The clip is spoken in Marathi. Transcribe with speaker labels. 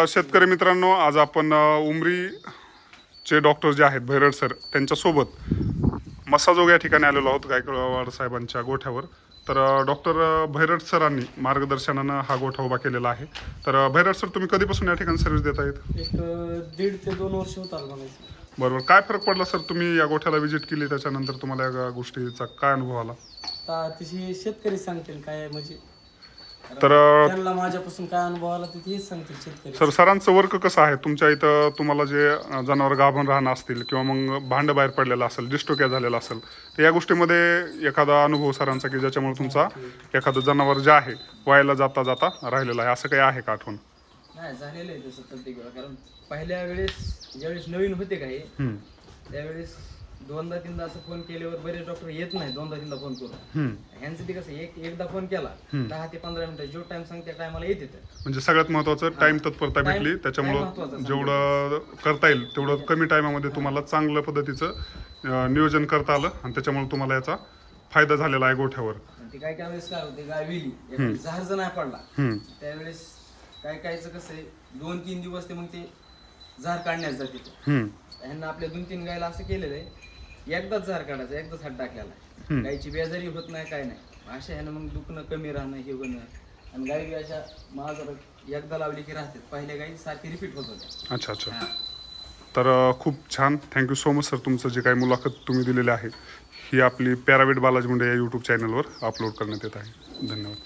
Speaker 1: शेतकरी मित्रांनो, आज आपण उमरीचे डॉक्टर जे आहेत भैरड सर त्यांच्यासोबत मसाजोग या ठिकाणी आलेलो आहोत गायकवाड साहेबांच्या गोठ्यावर. तर डॉक्टर भैरड सरांनी मार्गदर्शनानं हा गोठा उभा केलेला आहे. तर भैरड सर, तुम्ही कधीपासून या ठिकाणी सर्व्हिस देत आहेत?
Speaker 2: एक 1.5 ते 2 वर्ष होत आलं म्हणायचं.
Speaker 1: बरोबर. काय फरक पडला सर, तुम्ही या गोठ्याला व्हिजिट केली त्याच्यानंतर तुम्हाला या गोष्टीचा काय अनुभव आला?
Speaker 2: तिथे शेतकरी सांगतील काय म्हणजे
Speaker 1: तर
Speaker 2: त्यांना माझ्यापासून काय अनुभव आला ते तेच सांगतील शेतकरी.
Speaker 1: सर, सरांचं वर्क कसं आहे तुमच्या इथं? तुम्हाला जे जनावर गाभण राहणं असतील किंवा मग भांडं बाहेर पडलेलं असेल, डिस्टोक्या झालेला असेल, तर या गोष्टीमध्ये एखादा अनुभव सरांचा की ज्याच्यामुळे तुमचा एखादं जनावर जे आहे वायाला जाता जाता राहिलेलं आहे, असं काही आहे का आठवण?
Speaker 2: नाही झालेलं आहे तसं प्रत्येक वेळा. कारण पहिल्या वेळेस ज्यावेळेस नवीन होते काही त्यावेळेस 2दा-3दा असं फोन केल्यावर बरेच डॉक्टर येत नाही. 2दा-3दा फोन करून ह्यांचं ते कसं एकदा फोन केला 10 ते 15 मिनिटं जो टाइम सांगते त्या टायमाला येते.
Speaker 1: म्हणजे सगळ्यात महत्वाचं टाइम तत्परता भेटली, त्याच्यामुळं जेवढं करता येईल तेवढं कमी टायमामध्ये तुम्हाला चांगल्या पद्धतीचं नियोजन करता आलं आणि त्याच्यामुळे तुम्हाला याचा फायदा झालेला आहे गोठ्यावर.
Speaker 2: ते काय काय वेळेस काय होते, गाय विली जहार जर नाही पडला त्यावेळेस काय कायचं कसं आहे 2-3 दिवस ते मग ते जहार काढण्यास जाते. ह्यांना आपल्या 2-3 गायला असं केलेलं आहे, एकदाच जहार काढायचं, एकदाच हात टाकलेला आहे. गायची बेजारी होत नाही, काय नाही. अशा ह्यानं मग दुखणं कमी राहणं हे होणं. आणि गाई अशा माझं एकदा लावली की राहते. पहिल्या गाई सारखी रिपीट होत होत्या.
Speaker 1: अच्छा अच्छा. तर खूप छान. Thank you so much sir. तुमचं जे काही मुलाखत तुम्ही दिलेली आहे ही आपली पॅरावेट बालाजी मुंडे या यूट्यूब चॅनलवर अपलोड करण्यात येत आहे. धन्यवाद.